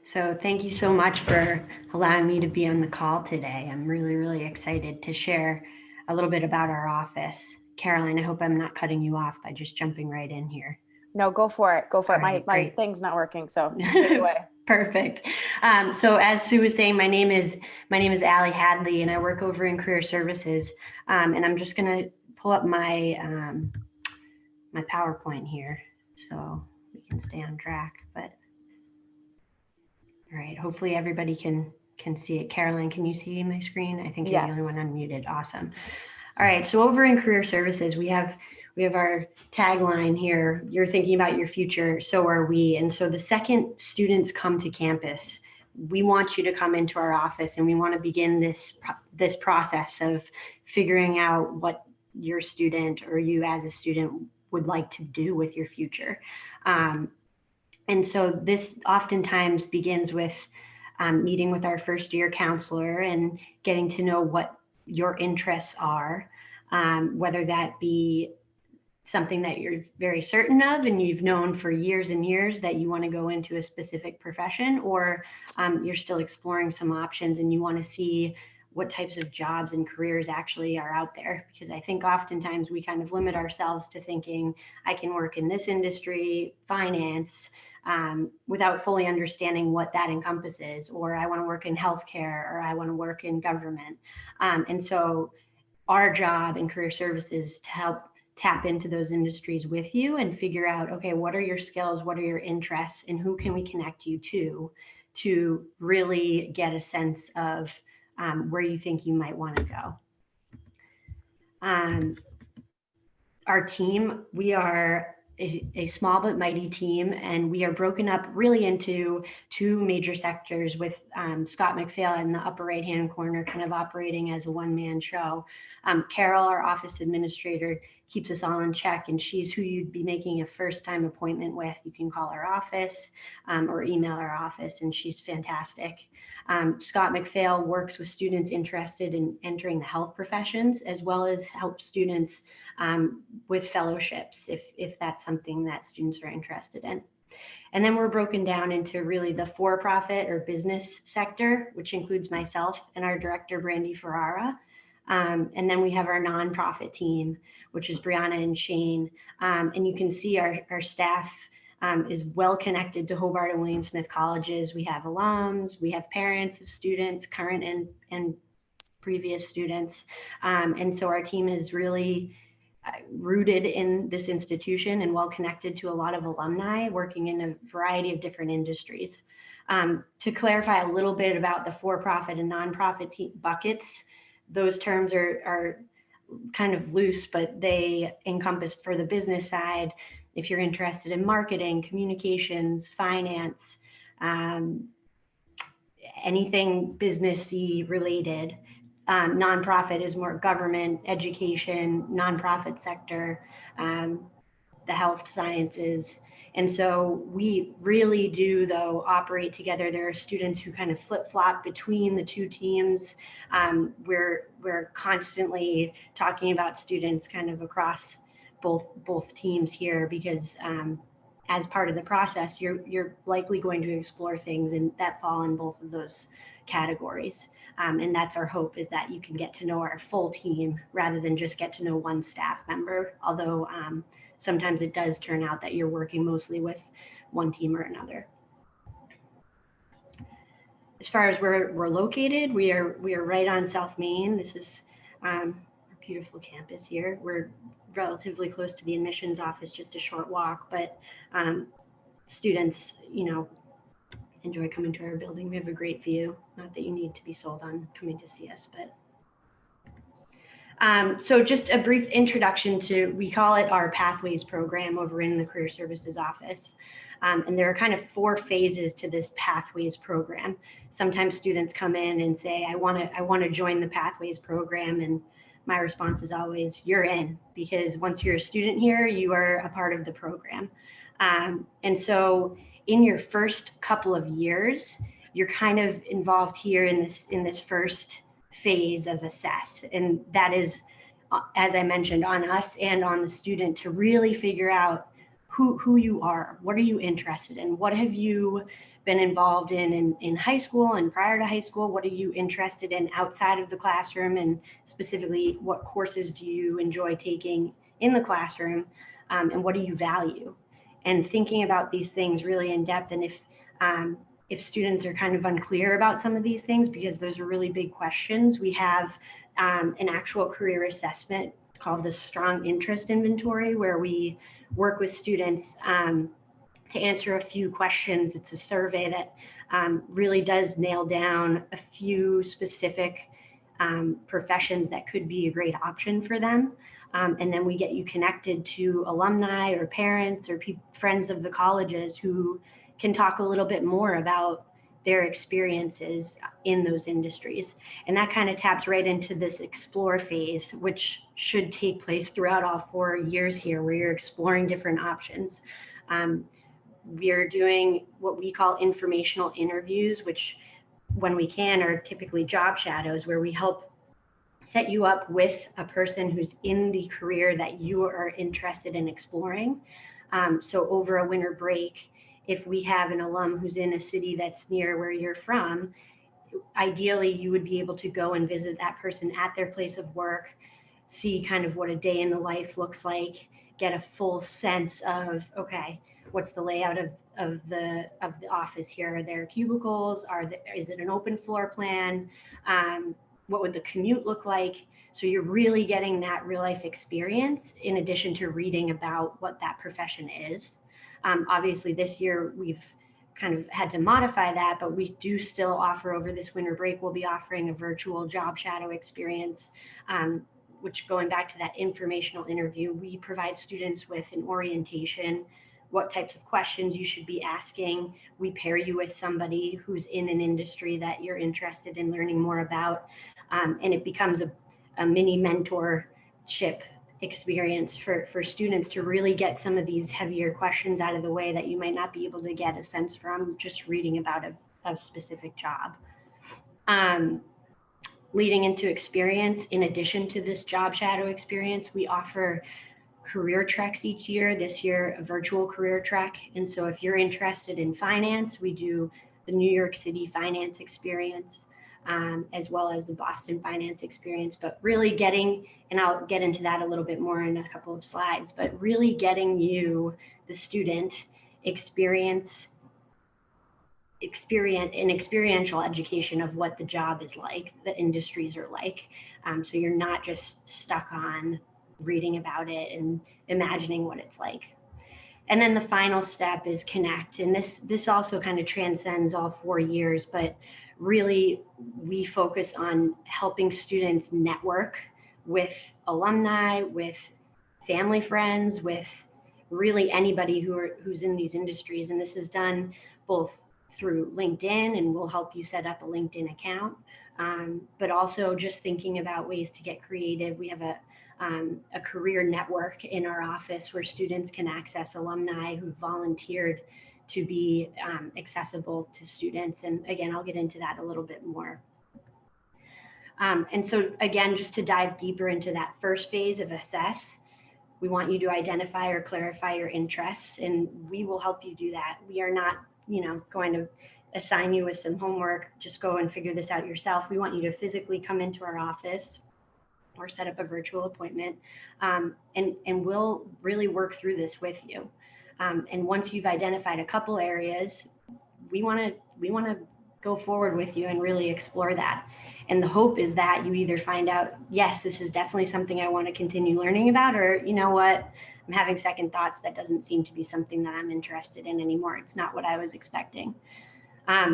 So thank you so much for allowing me to be on the call today. I'm really, really excited to share a little bit about our office. Caroline, I hope I'm not cutting you off by just jumping right in here. No, go for it. Go for All it. My right, my great. thing's not working, so you take it away. Perfect. So as Sue was saying, my name is Allie Hadley, and I work over in Career Services. And I'm just gonna pull up my PowerPoint here so we can stay on track. But all right, hopefully everybody can see it. Caroline, can you see my screen? I think you're the only one Yes. unmuted. Awesome. All right, so over in Career Services, we have our tagline here. You're thinking about your future, so are we. And so the second students come to campus, we want you to come into our office, and we want to begin this process of figuring out what your student or you as a student would like to do with your future. Um, and so this oftentimes begins with meeting with our first year counselor and getting to know what your interests are, whether that be something that you're very certain of and you've known for years and years that you want to go into a specific profession, or you're still exploring some options and you want to see what types of jobs and careers actually are out there. Because I think oftentimes we kind of limit ourselves to thinking, I can work in this industry, finance, without fully understanding what that encompasses, or I want to work in healthcare, or I want to work in government. And so our job in career services is to help tap into those industries with you and figure out, okay, what are your skills, what are your interests, and who can we connect you to really get a sense of where you think you might want to go. Um, our team, we are a small but mighty team, and we are broken up really into two major sectors, with Scott McPhail in the upper right hand corner kind of operating as a one-man show. Carol, our office administrator, keeps us all in check, and she's who you'd be making a first time appointment with. You can call our office or email our office, and she's fantastic. Scott McPhail works with students interested in entering the health professions, as well as help students with fellowships if that's something that students are interested in. And then we're broken down into really the for-profit or business sector, which includes myself and our director, Brandy Ferrara. And then we have our nonprofit team, which is Brianna and Shane. And you can see our staff is well connected to Hobart and William Smith colleges. We have alums, we have parents of students, current and previous students. And so our team is really rooted in this institution and well connected to a lot of alumni working in a variety of different industries. To clarify a little bit about the for-profit and nonprofit buckets, those terms are kind of loose, but they encompass, for the business side, if you're interested in marketing, communications, finance, anything businessy related. Nonprofit is more government, education, nonprofit sector, the health sciences. And so we really do, though, operate together. There are students who kind of flip-flop between the two teams. We're constantly talking about students kind of across both teams here, because as part of the process, you're likely going to explore things that fall in both of those categories. And that's our hope, is that you can get to know our full team rather than just get to know one staff member. Although sometimes it does turn out that you're working mostly with one team or another. As far as where we're located, we are right on South Main. This is a beautiful campus here. We're relatively close to the admissions office, just a short walk, but students, enjoy coming to our building. We have a great view. Not that you need to be sold on coming to see us, but. So just a brief introduction to, we call it our Pathways program over in the Career Services office. And there are kind of 4 phases to this Pathways program. Sometimes students come in and say, I want to join the Pathways program. And my response is always, you're in, because once you're a student here, you are a part of the program. And so in your first couple of years, you're kind of involved here in this first phase of assess. And that is, as I mentioned, on us and on the student to really figure out who you are, what are you interested in, what have you been involved in high school and prior to high school? What are you interested in outside of the classroom? And specifically, what courses do you enjoy taking in the classroom? And what do you value? And thinking about these things really in depth. And if students are kind of unclear about some of these things, because those are really big questions, we have an actual career assessment called the Strong Interest Inventory, where we work with students to answer a few questions. It's a survey that really does nail down a few specific professions that could be a great option for them. And then we get you connected to alumni or parents or friends of the colleges who can talk a little bit more about their experiences in those industries. And that kind of taps right into this explore phase, which should take place throughout all 4 years here, where you're exploring different options. We are doing what we call informational interviews, which when we can are typically job shadows, where we help set you up with a person who's in the career that you are interested in exploring. So over a winter break, if we have an alum who's in a city that's near where you're from, ideally you would be able to go and visit that person at their place of work, see kind of what a day in the life looks like, get a full sense of, okay, what's the layout of the office here? Are there cubicles? Is it an open floor plan? What would the commute look like? So you're really getting that real life experience in addition to reading about what that profession is. Obviously this year we've kind of had to modify that, but we do still offer over this winter break, we'll be offering a virtual job shadow experience, which going back to that informational interview, we provide students with an orientation, what types of questions you should be asking. We pair you with somebody who's in an industry that you're interested in learning more about. And it becomes a mini mentorship experience for students to really get some of these heavier questions out of the way that you might not be able to get a sense from just reading about a specific job. Leading into experience, in addition to this job shadow experience, we offer career treks each year. This year, a virtual career trek. And so if you're interested in finance, we do the New York City finance experience, as well as the Boston finance experience, but really getting, and I'll get into that a little bit more in a couple of slides, but really getting you, the student, an experiential education of what the job is like, the industries are like. So you're not just stuck on reading about it and imagining what it's like. And then the final step is connect. And this also kind of transcends all 4 years, but really we focus on helping students network with alumni, with family friends, with really anybody who's in these industries. And this is done both through LinkedIn, and we'll help you set up a LinkedIn account, but also just thinking about ways to get creative. We have a career network in our office where students can access alumni who volunteered to be accessible to students. And again, I'll get into that a little bit more. And so again, just to dive deeper into that first phase of assess, we want you to identify or clarify your interests, and we will help you do that. We are not, going to assign you with some homework, just go and figure this out yourself. We want you to physically come into our office or set up a virtual appointment, and we'll really work through this with you. And once you've identified a couple areas, we want to go forward with you and really explore that. And the hope is that you either find out, yes, this is definitely something I want to continue learning about, or you know what, I'm having second thoughts. That doesn't seem to be something that I'm interested in anymore. It's not what I was expecting.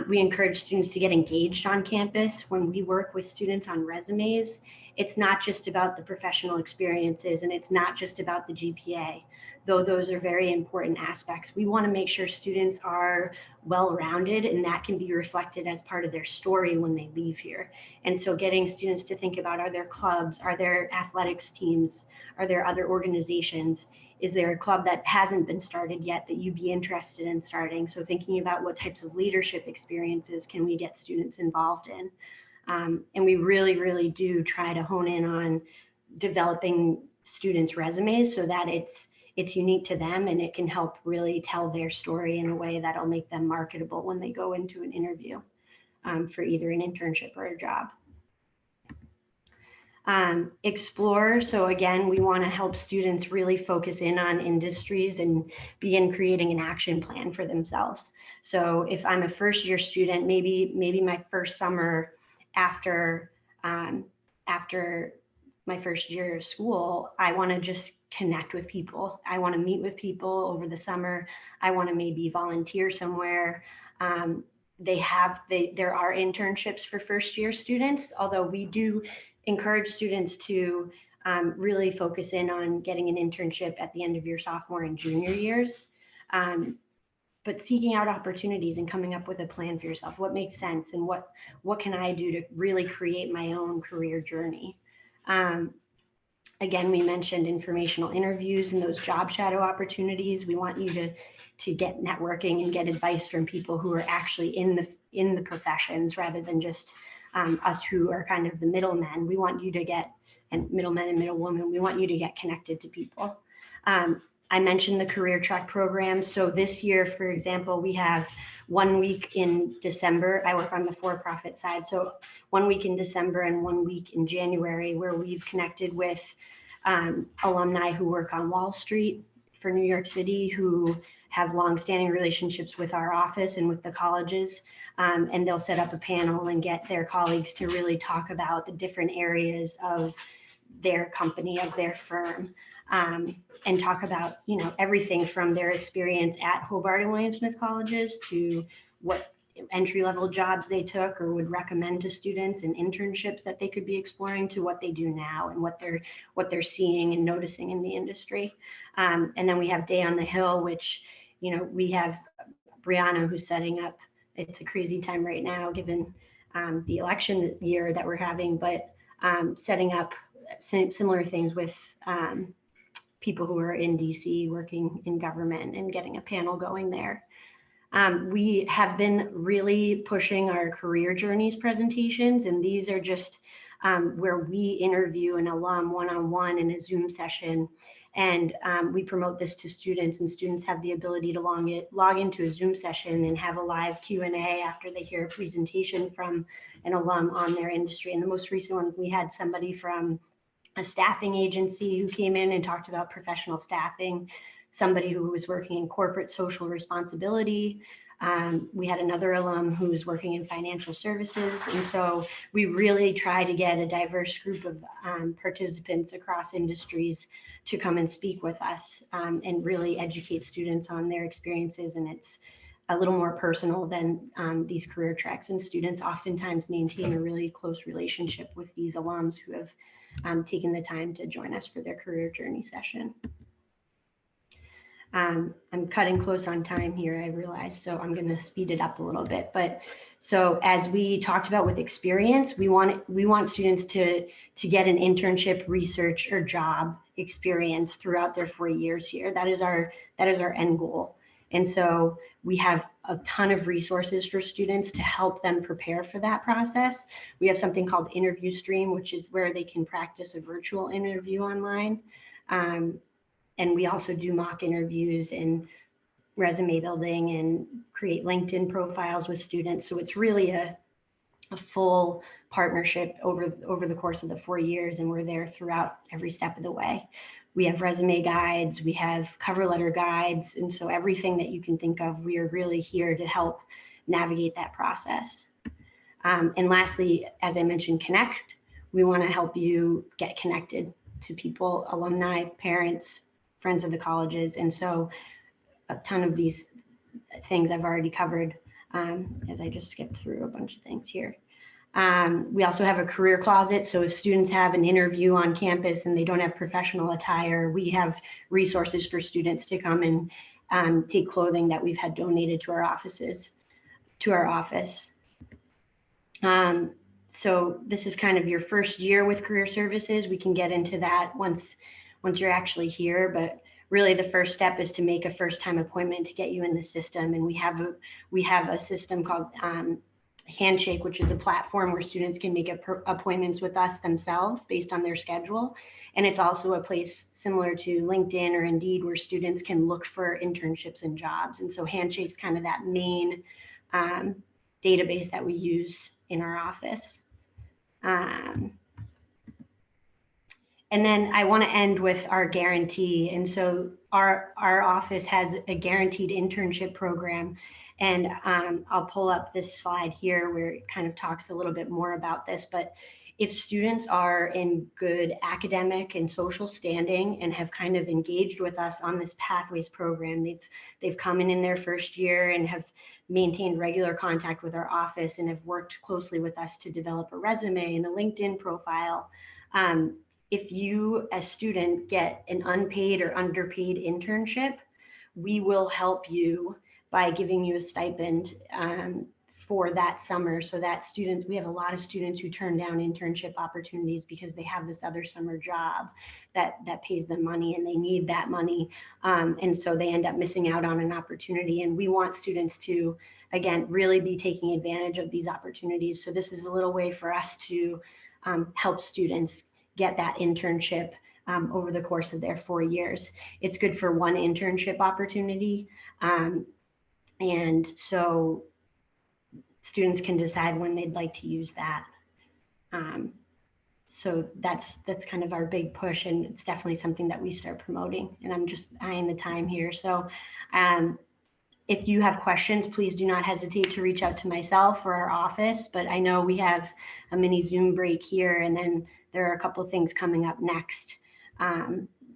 We encourage students to get engaged on campus. When we work with students on resumes, it's not just about the professional experiences, and it's not just about the GPA, though those are very important aspects. We want to make sure students are well-rounded, and that can be reflected as part of their story when they leave here. And so getting students to think about, are there clubs, are there athletics teams, are there other organizations? Is there a club that hasn't been started yet that you'd be interested in starting? So thinking about what types of leadership experiences can we get students involved in? And we really, really do try to hone in on developing students' resumes so that it's unique to them, and it can help really tell their story in a way that'll make them marketable when they go into an interview for either an internship or a job. Explore. So again, we want to help students really focus in on industries and begin creating an action plan for themselves. So if I'm a first year student, maybe my first summer after after my first year of school, I want to just connect with people. I want to meet with people over the summer. I want to maybe volunteer somewhere. There are internships for first year students, although we do encourage students to really focus in on getting an internship at the end of your sophomore and junior years. But seeking out opportunities and coming up with a plan for yourself, what makes sense and what can I do to really create my own career journey. Again, we mentioned informational interviews and those job shadow opportunities. We want you to get networking and get advice from people who are actually in the professions rather than just us who are kind of the middlemen. We want you to get, and middlemen and middlewomen, we want you to get connected to people. I mentioned the career track program. So this year, for example, we have 1 week in December. I work on the for-profit side. So 1 week in December and 1 week in January, where we've connected with alumni who work on Wall Street for New York City, who have longstanding relationships with our office and with the colleges. And they'll set up a panel and get their colleagues to really talk about the different areas of their company, of their firm, and talk about, everything from their experience at Hobart and William Smith colleges to what entry-level jobs they took or would recommend to students and internships that they could be exploring to what they do now and what they're seeing and noticing in the industry. And then we have Day on the Hill, which, we have Brianna who's setting up. It's a crazy time right now, given the election year that we're having, but setting up similar things with people who are in DC working in government and getting a panel going there. We have been really pushing our career journeys presentations, and these are just where we interview an alum one-on-one in a Zoom session. And we promote this to students, and students have the ability to log into a Zoom session and have a live Q&A after they hear a presentation from an alum on their industry. And the most recent one, we had somebody from a staffing agency who came in and talked about professional staffing, somebody who was working in corporate social responsibility. We had another alum who was working in financial services. And so we really try to get a diverse group of participants across industries to come and speak with us and really educate students on their experiences. And it's a little more personal than these career tracks. And students oftentimes maintain a really close relationship with these alums who have taken the time to join us for their career journey session. I'm cutting close on time here, I realize, so I'm going to speed it up a little bit. But so as we talked about with experience, we want students to get an internship, research, or job experience throughout their 4 years here. That is our end goal. And so we have a ton of resources for students to help them prepare for that process. We have something called Interview Stream, which is where they can practice a virtual interview online. And we also do mock interviews and resume building and create LinkedIn profiles with students. So it's really a full partnership over the course of the 4 years, and we're there throughout every step of the way. We have resume guides, we have cover letter guides, and so everything that you can think of, we are really here to help navigate that process. And lastly, as I mentioned, connect. We want to help you get connected to people, alumni, parents, friends of the colleges. And so a ton of these things I've already covered as I just skipped through a bunch of things here. We also have a career closet. So if students have an interview on campus and they don't have professional attire, we have resources for students to come and take clothing that we've had donated to our office. So this is kind of your first year with career services. We can get into that once you're actually here, but really the first step is to make a first time appointment to get you in the system. And we have a system called Handshake, which is a platform where students can make appointments with us themselves based on their schedule. And it's also a place similar to LinkedIn or Indeed where students can look for internships and jobs. And so Handshake's kind of that main database that we use in our office. And then I want to end with our guarantee. And so our office has a guaranteed internship program. And I'll pull up this slide here where it kind of talks a little bit more about this. But if students are in good academic and social standing and have kind of engaged with us on this Pathways program, they've come in their first year and have maintained regular contact with our office and have worked closely with us to develop a resume and a LinkedIn profile. If you as student get an unpaid or underpaid internship, we will help you by giving you a stipend for that summer. So that students, we have a lot of students who turn down internship opportunities because they have this other summer job that pays them money and they need that money. And so they end up missing out on an opportunity. And we want students to, again, really be taking advantage of these opportunities. So this is a little way for us to help students get that internship over the course of their 4 years. It's good for one internship opportunity. And so students can decide when they'd like to use that. So that's kind of our big push, and it's definitely something that we start promoting. And I'm just eyeing the time here. So if you have questions, please do not hesitate to reach out to myself or our office. But I know we have a mini Zoom break here, and then there are a couple of things coming up next.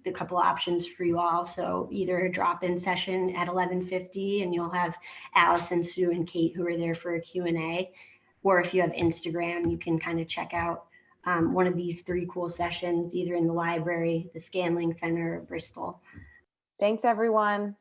The couple of options for you all. So either a drop-in session at 11:50, and you'll have Allison, Sue, and Kate who are there for a Q&A. Or if you have Instagram, you can kind of check out one of these 3 cool sessions, either in the library, the Scanling Center, or Bristol. Thanks, everyone.